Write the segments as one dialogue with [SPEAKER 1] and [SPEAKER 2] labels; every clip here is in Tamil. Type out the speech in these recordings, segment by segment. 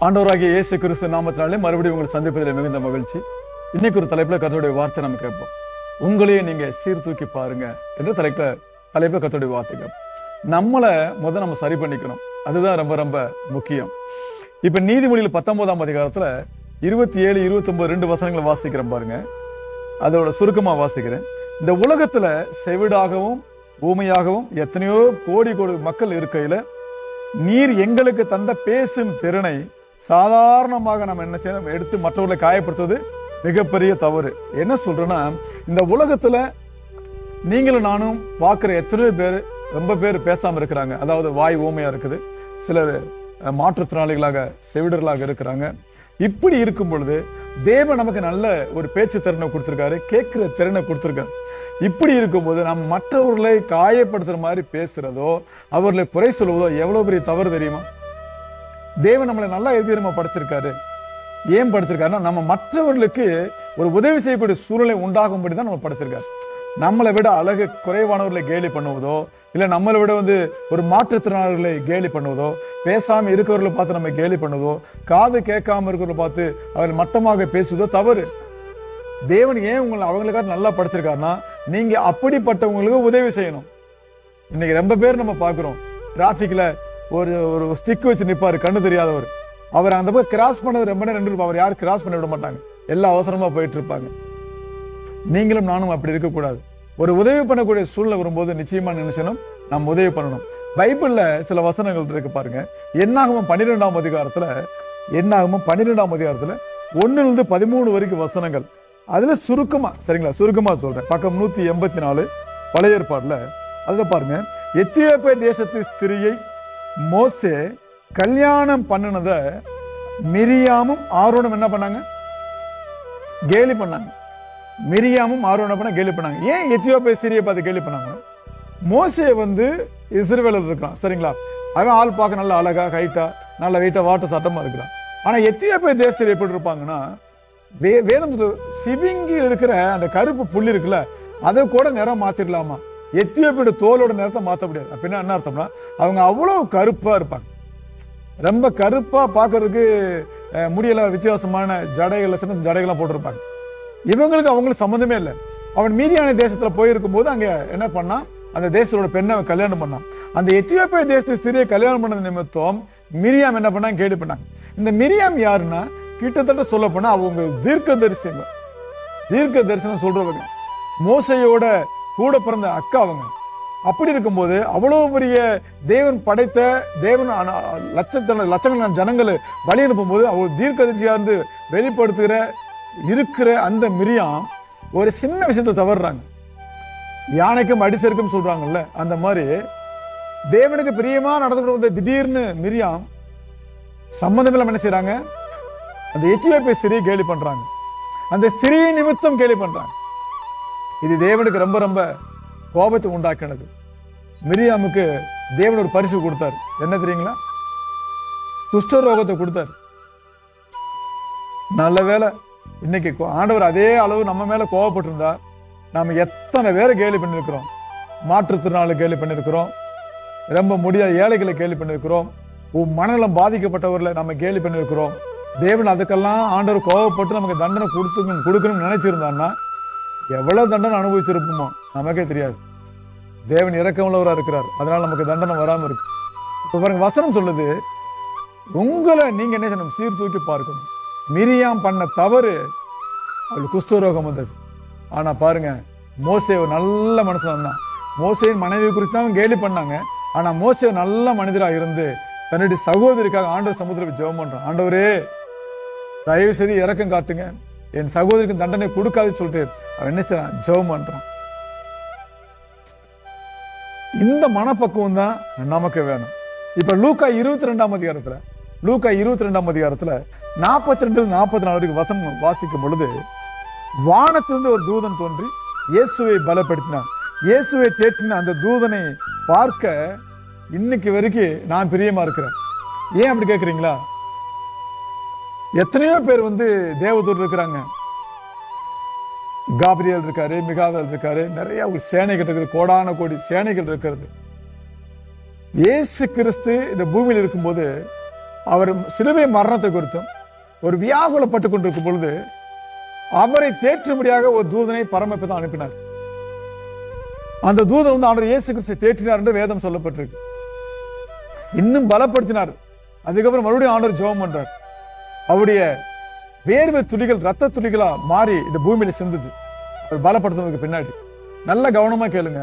[SPEAKER 1] ஆண்டவராகிய இயேசு கிறிஸ்து நாமத்தினாலே மறுபடியும் உங்களை சந்திப்பதில் மிகுந்த மகிழ்ச்சி. இன்னைக்கு ஒரு தலைப்பில் கர்த்தருடைய வார்த்தை நம்ம கேட்போம். உங்களையே நீங்க சீர்தூக்கி பாருங்க என்ற தலைப்பில் கர்த்தருடைய வார்த்தை கேட்போம். நம்மளை நம்ம சரி பண்ணிக்கணும். அதுதான் ரொம்ப ரொம்ப முக்கியம். இப்ப நீதிமொழியில் 19ஆம் அதிகாரத்துல 27, 29 2 வசனங்களை வாசிக்கிறேன் பாருங்க. அதோட சுருக்கமா வாசிக்கிறேன். இந்த உலகத்துல செவிடாகவும் ஊமையாகவும் எத்தனையோ கோடி மக்கள் இருக்கையில நீர் எங்களுக்கு தந்த பேசும் திறனை சாதாரணமாக நம்ம என்ன செய்யணும், எடுத்து மற்றவர்களை காயப்படுத்துவது மிகப்பெரிய தவறு. என்ன சொல்றேன்னா, இந்த உலகத்துல நீங்களும் நானும் பார்க்குற எத்தனையோ பேர் ரொம்ப பேர் பேசாம இருக்கிறாங்க. அதாவது வாய் ஊமையா இருக்குது, சிலர் மாற்றுத்திறனாளிகளாக செவிடர்களாக இருக்கிறாங்க. இப்படி இருக்கும் பொழுது தேவன் நமக்கு நல்ல ஒரு பேச்சு திறனை கொடுத்திருக்காரு, கேட்கிற திறனை கொடுத்திருக்காரு. இப்படி இருக்கும்போது நம்ம மற்றவர்களை காயப்படுத்துற மாதிரி பேசுறதோ அவர்களை குறை சொல்வதோ எவ்வளவு பெரிய தவறு தெரியுமா? தேவன் நம்மளை நல்லா எதிரமா படைச்சிருக்காரு. ஏன் படைச்சிருக்காருன்னா, நம்ம மற்றவர்களுக்கு ஒரு உதவி செய்யக்கூடிய சூழ்நிலை உண்டாகும்படி தான் நம்ம படைச்சிருக்காரு. நம்மளை விட அழகு குறைவானவர்களை கேலி பண்ணுவதோ, இல்லை நம்மளை விட ஒரு மாற்றுத்திறனாளர்களை கேலி பண்ணுவதோ, பேசாம இருக்கிறவர்களை பார்த்து நம்ம கேலி பண்ணுவதோ, காது கேட்காம இருக்கிறவர்களை பார்த்து அவர்கள் மட்டமாக பேசுவதோ தவறு. தேவன் ஏன் அவங்களுக்காக நல்லா படைச்சிருக்காருன்னா, நீங்க அப்படிப்பட்டவங்களுக்கு உதவி செய்யணும். இன்னைக்கு ரொம்ப பேர் நம்ம பார்க்கிறோம், டிராபிக்ல ஒரு ஸ்டிக் வச்சு நிற்பாரு, கண்ணு தெரியாதவர். அவர் அந்த பக்கம் கிராஸ் பண்ணது ரொம்ப நேரம் நின்று, அவர் யாரும் கிராஸ் பண்ண விட மாட்டாங்க, எல்லா அவசரமா போயிட்டு இருப்பாங்க. நீங்களும் நானும் அப்படி இருக்கக்கூடாது. ஒரு உதவி பண்ணக்கூடிய சூழ்நிலை வரும்போது நிச்சயமா நினைச்சணும் நம்ம உதவி பண்ணணும். பைபிள்ல சில வசனங்கள் இருக்கு பாருங்க. என்னாகமம் 12ஆம் அதிகாரத்துல 1 to 13 வரைக்கும் வசனங்கள். அதுல சுருக்கமா, சரிங்களா, சுருக்கமா சொல்றேன். பக்கம் 184 பழைய ஏற்பாடுல அதுல பாருங்க. எத்தியோப்பிய தேசத்து ஸ்திரியை மோசே கல்யாணம் பண்ணினத மிரியாமும் ஆரோனும் என்ன பண்ணாங்க? கேலி பண்ணாங்க. மிரியாமும் ஆரோனும் கேலி பண்ணாங்க. ஏன் எத்தியோப்பிய ஸ்திரியை பார்த்து கேலி பண்ணாங்க? மோசே இஸ்ரவேலர் இருக்கான், சரிங்களா, அவன் ஆள் பார்க்க நல்ல அழகா, ஹைட்டா, நல்ல வெயிட்டா, வாட்ட சட்டமா இருக்கிறான். ஆனா எத்தியோப்பிய தேசத்தில் எப்படி இருப்பாங்கன்னா, வேதம் சிவிங்கி இருக்கிற அந்த கருப்பு புள்ளி இருக்குல்ல, அதை கூட நிறம் மாத்திரலாமா? எத்தியோப்பியோட தோலோட நிறத்தை மாற்ற முடியாது. அப்படின்னா என்ன அர்த்தம்னா, அவங்க அவ்வளவு கருப்பா இருப்பாங்க. ரொம்ப கருப்பா பார்க்கறதுக்கு முடியெல்லாம் வித்தியாசமான ஜடைகள்லாம் போட்டிருப்பாங்க. இவங்களுக்கு அவங்களுக்கு சம்மந்தமே இல்லை. அவன் மீதியான தேசத்துல போயிருக்கும் போது அங்க என்ன பண்ணா, அந்த தேசத்தோட பெண்ணை கல்யாணம் பண்ணான். அந்த எத்தியோப்பிய தேசத்து சிறிய கல்யாணம் பண்ணது நிமித்தம் மிரியாம் என்ன பண்ணாங்க, கேலி பண்ணாங்க. இந்த மிரியாம் யாருன்னா, கிட்டத்தட்ட சொல்ல போனா அவங்க தீர்க்க தரிசனம் சொல்றவங்க, மோசையோட கூட பிறந்த அக்கா அவங்க. அப்படி இருக்கும்போது அவ்வளவு பெரிய தேவன் படைத்த தேவன் லட்சக்கணக்கான ஜனங்களை வழி அனுப்பும் போது அவங்க தீர்க்க தரிசியா இருந்து வெளிப்படுத்துகிற இருக்கிற அந்த மிரியாம் ஒரு சின்ன விஷயத்தை தவறுறாங்க. யானைக்கும் அடிசருக்கும் சொல்றாங்கல்ல, அந்த மாதிரி தேவனுக்கு பிரியமா நடந்து திடீர்னு மிரியாம் சம்பந்தம் என்ன செய்யறாங்க, அந்த எத்தியோப்பிய ஸ்திரியை கேலி பண்றாங்க. அந்த ஸ்திரியை நிமித்தம் கேலி பண்றாங்க. இது தேவனுக்கு ரொம்ப ரொம்ப கோபத்தை உண்டாக்கினது. மிரியாமுக்கு தேவன் ஒரு பரிசு கொடுத்தார். என்ன தெரியுங்களா? குஷ்டரோகத்தை கொடுத்தார். நல்ல வேலை, இன்னைக்கு ஆண்டவர் அதே அளவு நம்ம மேல கோபப்பட்டிருந்தா நாம எத்தனை பேரை கேலி பண்ணிருக்கிறோம். மாற்றுத்திறனாளி கேலி பண்ணிருக்கிறோம், ரொம்ப முடியாத ஏழைகளை கேலி பண்ணிருக்கிறோம், மனநலம் பாதிக்கப்பட்டவர்களை நம்ம கேலி பண்ணிருக்கிறோம். தேவன் அதுக்கெல்லாம் ஆண்டவர் கோபப்பட்டு நமக்கு தண்டனை கொடுக்கணும்னு நினைச்சிருந்தான்னா எவ்வளவு தண்டனை அனுபவிச்சிருப்போமோ நமக்கே தெரியாது. தேவன் இரக்கமுள்ளவராக இருக்கிறார், அதனால நமக்கு தண்டனை வராம இருக்கு. இப்ப பாருங்க, வசனம் சொல்லுது, உங்களை நீங்க என்ன செய்யணும், சீர்தூக்கி பார்க்கணும். மிரியாம் பண்ண தவறு, அவளுக்கு குஷ்டரோகம் வந்தது. ஆனா பாருங்க, மோசே ஒரு நல்ல மனுஷன் தான். மோசேயின் மனைவி குறித்து தான் கேலி பண்ணாங்க. ஆனா மோசே நல்ல மனிதராக இருந்து தன்னுடைய சகோதரிக்காக ஆண்டவர் சமுத்திரத்தை ஜெபம் பண்றான். ஆண்டவரே, தயவு செய்து இரக்கம் காட்டுங்க, என் சகோதரிக்கு தண்டனை கொடுக்காதுன்னு சொல்லிட்டு அவன் என்ன செய்யறான், ஜெபம் பண்றான். இந்த மனப்பக்குவம் தான் நமக்கு வேணும். இப்ப லூக்கா 22ஆம் அதிகாரத்துல 42 44 வரைக்கும் வசனம் வாசிக்கும் பொழுது, வானத்திலிருந்து ஒரு தூதன் தோன்றி இயேசுவை பலப்படுத்தினான். இயேசுவை தேற்றின அந்த தூதனை பார்க்க இன்னைக்கு வரைக்கும் நான் பிரியமா இருக்கிறேன். ஏன் அப்படி கேட்குறீங்களா? எத்தனையோ பேர் தேவதூர் இருக்கிறாங்க. காபிரியல் இருக்காரு, மிகாவேல் இருக்காரு, நிறைய சேனைகள் இருக்குது, கோடான கோடி சேனைகள் இருக்கிறது. இயேசு கிறிஸ்து இந்த பூமியில் இருக்கும்போது அவர் சிலுவை மரணத்தை குறித்தும் ஒரு வியாகுலப்பட்டு கொண்டிருக்கும் பொழுது அவரை தேற்றும்படியாக ஒரு தூதனை பரமபிதா அனுப்பினார். அந்த தூதன் வந்து ஆண்டவர் இயேசு கிறிஸ்துவை தேற்றினார் என்று வேதம் சொல்லப்பட்டிருக்கு. இன்னும் பலப்படுத்தினார். அதுக்கப்புறம் மறுபடியும் ஆண்டவர் ஜெபம் பண்றார். அவருடைய வேர்வை துளிகள் ரத்த துளிகளா மாறி இந்த பூமியில சிந்துது. அவர் பலப்படுத்துறதுக்கு பின்னாடி நல்ல கவனமா கேளுங்க.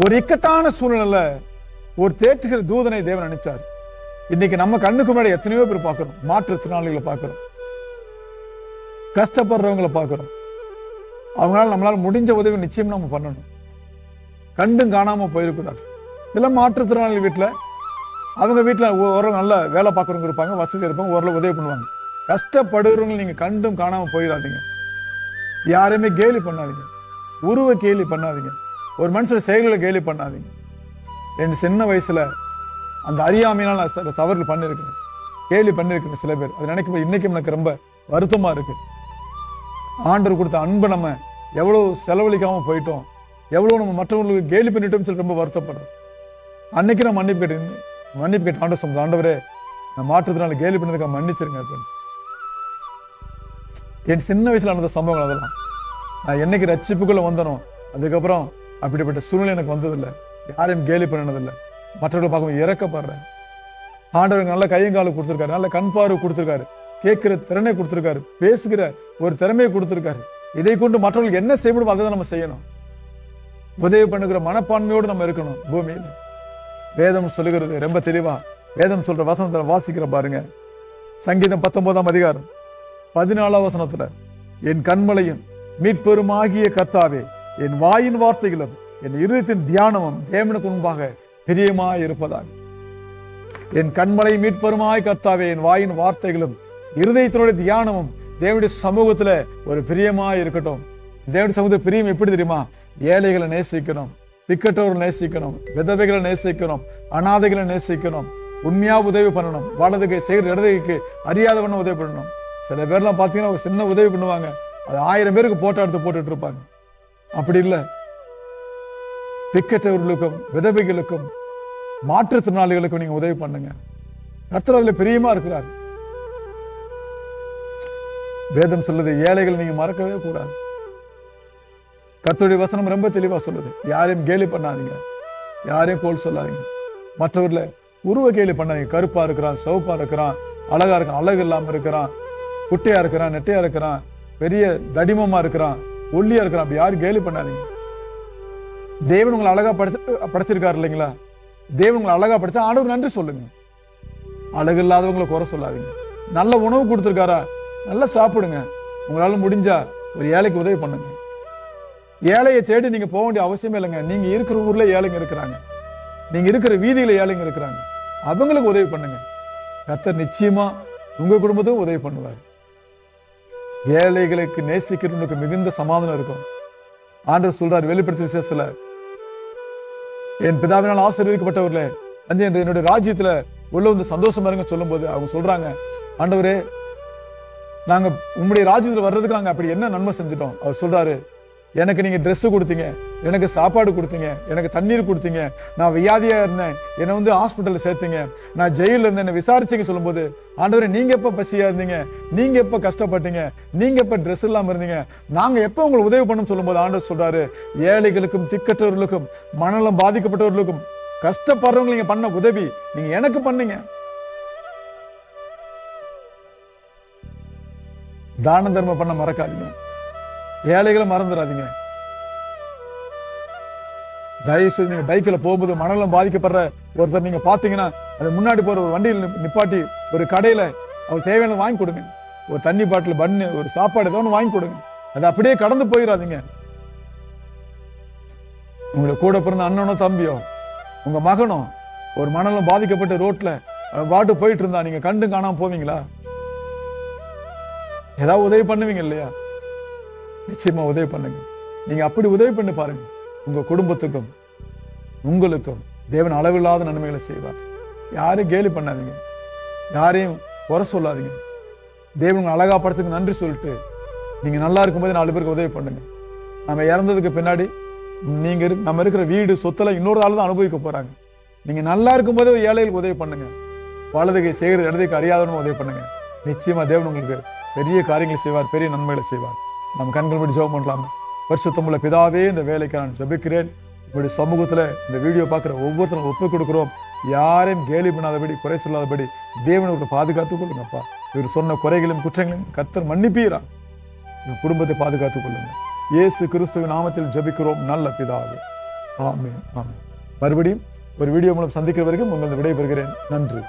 [SPEAKER 1] ஒரு இக்கட்டான சூழ்நிலையில ஒரு தேற்றுகிற தூதனை தேவன் அனுப்பிச்சார். இன்னைக்கு நம்ம கண்ணுக்கு முன்னாடி எத்தனையோ பேர் பார்க்கிறோம். மாற்றுத்திறனாளிகளை பார்க்கிறோம், கஷ்டப்படுறவங்களை பார்க்கிறோம். அவங்களால நம்மளால முடிஞ்ச உதவி நிச்சயம் நம்ம பண்ணணும். கண்டும் காணாம போயிருக்கூடாது. இதெல்லாம் மாற்றுத்திறனாளி வீட்டுல அவங்க வீட்டுல ஓரளவு நல்ல வேலை பார்க்குறவங்க இருப்பாங்க, வசதி இருப்பாங்க, ஓரளவு உதவி பண்ணுவாங்க. கஷ்டப்படுறவங்க நீங்க கண்டும் காணாம போயிடாதீங்க. யாரையுமே கேலி பண்ணாதீங்க, உருவ கேலி பண்ணாதீங்க, ஒரு மனுஷோட செயல்களை கேலி பண்ணாதீங்க. என் சின்ன வயசுல அந்த அறியாமையினால் நான் சில தவறுகள் பண்ணியிருக்கிறேன், கேலி பண்ணியிருக்கிறேன் சில பேர். அது நினைக்கும் இன்னைக்கும் எனக்கு ரொம்ப வருத்தமா இருக்கு. ஆண்டவர் கொடுத்த அன்பை நம்ம எவ்வளவு செலவழிக்காம போயிட்டோம், எவ்வளவு நம்ம மற்றவங்களுக்கு கேலி பண்ணிட்டோம் சொல்லி ரொம்ப வருத்தப்படுறோம். அன்னைக்கு நான் மன்னிப்பு கேட்டு ஆண்டவர் சொல்ற, ஆண்டவரே நான் மாற்றத்தினால கேலி பண்ணதுக்காக மன்னிச்சிருங்க அப்படின்னு. என் சின்ன வயசுல நடந்த சம்பவங்கள் அதெல்லாம். நான் என்னைக்கு ரட்சிப்புக்குள்ள வந்தனோ அதுக்கப்புறம் அப்படிப்பட்ட சூழ்நிலை எனக்கு வந்ததில்லை. யாரையும் கேலி பண்ணதில்லை. மற்றவர்களை பார்க்கும் இறக்கப்படுறேன். ஆண்டவர் நல்ல கையங்காலம் கொடுத்துருக்காரு, நல்ல கண் பார்வை கொடுத்துருக்காரு, கேட்கிற திறனை கொடுத்துருக்காரு, பேசுகிற ஒரு திறமையை கொடுத்துருக்காரு. இதை கொண்டு மற்றவர்களுக்கு என்ன செய்ய முடியும் அதை தான் நம்ம செய்யணும். உதவி பண்ணுகிற மனப்பான்மையோடு நம்ம இருக்கணும் பூமியில். வேதம் சொல்லுகிறது ரொம்ப தெளிவா. வேதம் சொல்ற வசனத்தை வாசிக்கிற பாருங்க. சங்கீதம் 19ஆம் அதிகாரம் 14ஆம் வசனத்துல, என் கண்மலையும் மீட்பெருமாகிய கர்த்தாவே, என் வாயின் வார்த்தைகளும் என் இருதயத்தின் தியானமும் தேவனுக்கு முன்பாக பிரியமாய் இருப்பதாக. என் கண்மலை மீட்பெருமாய் கர்த்தாவே, என் வாயின் வார்த்தைகளும் இருதயத்தினுடைய தியானமும் தேவனுடைய சமூகத்துல ஒரு பிரியமாய் இருக்கட்டும். தேவனுடைய சமூகத்தில் பிரியம் எப்படி தெரியுமா? ஏழைகளை நேசிக்கணும், திக்கற்றவர்களை நேசிக்கணும், விதவைகளை நேசிக்கணும், அனாதைகளை நேசிக்கணும், உண்மையா உதவி பண்ணணும், வலதுகை செய்கிற இடதுகைக்கு அறியாதவன உதவி பண்ணணும். சில பேர்லாம் பார்த்தீங்கன்னா ஒரு சின்ன உதவி பண்ணுவாங்க, அது 1000 பேருக்கு போட்டோ எடுத்து போட்டுட்டு இருப்பாங்க. அப்படி இல்லை. திக்கற்றவர்களுக்கும் விதவைகளுக்கும் மாற்றுத்திறனாளிகளுக்கும் நீங்க உதவி பண்ணுங்க. கர்த்தர் அதுல பிரியமா இருக்கிறார். வேதம் சொல்லுது, ஏழைகளை நீங்க மறக்கவே கூடாது. கர்த்தருடைய வசனம் ரொம்ப தெளிவா சொல்லுது, யாரையும் கேலி பண்ணாதீங்க, யாரையும் கோல் சொல்லாதீங்க, மற்றவர்களை உருவ கேலி பண்ணாதீங்க. கருப்பா இருக்கிறான், சிவப்பா இருக்கிறான், அழகா இருக்கான், அழகு இல்லாம இருக்கிறான், குட்டையா இருக்கிறான், நெட்டையா இருக்கிறான், பெரிய தடிமமா இருக்கிறான், ஒல்லியா இருக்கிறான், அப்படி யாரும் கேலி பண்ணாதீங்க. தேவன் உங்களை அழகா படைச்சிருக்காரு இல்லைங்களா? தேவன் உங்களை அழகா படைச்சா ஆண்டவர் நன்றி சொல்லுங்க. அழகு இல்லாதவங்களை குறை சொல்லாதீங்க. நல்ல உணவு கொடுத்துருக்காரா, நல்லா சாப்பிடுங்க. உங்களால முடிஞ்சா ஒரு ஏழைக்கு உதவி பண்ணுங்க. ஏழையை தேடி நீங்க போக வேண்டிய அவசியமே இல்லைங்க. நீங்க இருக்கிற ஊர்ல ஏழைங்க இருக்கிறாங்க, நீங்க இருக்கிற வீதியில ஏழைங்க இருக்கிறாங்க, அவங்களுக்கு உதவி பண்ணுங்க. கர்த்தர் நிச்சயமா உங்க குடும்பத்துக்கும் உதவி பண்ணுவார். ஏழைகளுக்கு நேசிக்கிறவனுக்கு மிகுந்த சமாதானம் இருக்கும். ஆண்டவர் சொல்றார் வெளிப்படுத்தின விசேஷத்துல, என் பிதாவினால் ஆசீர்வதிக்கப்பட்டவர்களே வந்து என்னுடைய ராஜ்யத்துல உள்ள வந்து சந்தோஷமா இருங்க சொல்லும் போது அவங்க சொல்றாங்க, ஆண்டவரே நாங்க உங்களுடைய ராஜ்யத்துல வர்றதுக்கு நாங்க அப்படி என்ன நன்மை செஞ்சிட்டோம்? அவர் சொல்றாரு, எனக்கு நீங்க ட்ரெஸ் கொடுத்தீங்க, எனக்கு சாப்பாடு கொடுத்தீங்க, எனக்கு தண்ணீர் கொடுத்தீங்க, நான் வியாதியா இருந்தேன், என்னை வந்து ஹாஸ்பிட்டல்ல சேர்த்தீங்க, நான் ஜெயில இருந்தேன், என்னை விசாரிச்சீங்க சொல்லும் போது, ஆண்டவரே நீங்க எப்ப பசியா இருந்தீங்க, நீங்க எப்ப கஷ்டப்பட்டீங்க, நீங்க எப்ப ட்ரெஸ் இல்லாம இருந்தீங்க, நாங்க எப்ப உங்களுக்கு உதவி பண்ணணும் சொல்லும் போது ஆண்டவர் சொல்றாரு, ஏழைகளுக்கும் திக்கற்றவர்களுக்கும் மனநலம் பாதிக்கப்பட்டவர்களுக்கும் கஷ்டப்படுறவங்க நீங்க பண்ண உதவி நீங்க எனக்கு பண்ணீங்க. தான தர்மம் பண்ண மறக்காதீங்க, ஏழைகளை மறந்துடாதீங்க. தயவு செய்து நீங்க பைக்ல போகும்போது மனநலம் பாதிக்கப்படுற ஒருத்தர் நீங்க பாத்தீங்கன்னா அது முன்னாடி போற ஒரு வண்டியில் நிப்பாட்டி ஒரு கடையில அவர் தேவையானது வாங்கி கொடுங்க. ஒரு தண்ணி பாட்டில், பண்ணு, ஒரு சாப்பாடு ஏதோ ஒன்று வாங்கி கொடுங்க. அது அப்படியே கடந்து போயிடாதீங்க. உங்களை கூட பிறந்த அண்ணனோ தம்பியோ உங்க மகனோ ஒரு மனநலம் பாதிக்கப்பட்ட ரோட்ல பாட்டு போயிட்டு இருந்தா நீங்க கண்டு காணாம போவீங்களா? ஏதாவது உதவி பண்ணுவீங்க இல்லையா? நிச்சயமா உதவி பண்ணுங்க. நீங்க அப்படி உதவி பண்ணி பாருங்க, உங்க குடும்பத்துக்கும் உங்களுக்கும் தேவன் அளவில்லாத நன்மைகளை செய்வார். யாரையும் கேலி பண்ணாதீங்க, யாரையும் குறை சொல்லாதீங்க. தேவன் அழகா படத்துக்கு நன்றி சொல்லிட்டு நீங்க நல்லா இருக்கும்போது 4 பேருக்கு உதவி பண்ணுங்க. நம்ம இறந்ததுக்கு பின்னாடி நம்ம இருக்கிற வீடு சொத்துல இன்னொரு ஆள் தான் அனுபவிக்க போறாங்க. நீங்க நல்லா இருக்கும்போதே ஏழைகளுக்கு உதவி பண்ணுங்க. வலது கை செய்கிறது இடது கை அறியாதவனும் உதவி பண்ணுங்க. நிச்சயமா தேவன் உங்களுக்கு பெரிய காரியங்களை செய்வார், பெரிய நன்மைகளை செய்வார். நம்ம கண்கள் படி ஜெபம் பண்ணலாமா? பரிசுத்தமுள்ள பிதாவே, இந்த வேலைக்கு நான் ஜெபிக்கிறேன். உங்களுடைய சமூகத்துல இந்த வீடியோ பார்க்குற ஒவ்வொருத்தரும் ஒப்புக் கொடுக்கிறோம். யாரையும் கேலி பண்ணாதபடி, குறை சொல்லாதபடி தேவனுக்கு பாதுகாத்துக் கொள்ளுங்கப்பா. இவர் சொன்ன குறைகளையும் குற்றங்களையும் கர்த்தர் மன்னிப்பீரா. இவர் குடும்பத்தை பாதுகாத்துக் கொள்ளுங்க. இயேசு கிறிஸ்துவின் நாமத்தில் ஜெபிக்கிறோம் நல்ல பிதாவே. ஆமென், ஆமென். மறுபடியும் ஒரு வீடியோ மூலம் சந்திக்கிற வரைக்கும் உங்களது விடைபெறுகிறேன். நன்றி.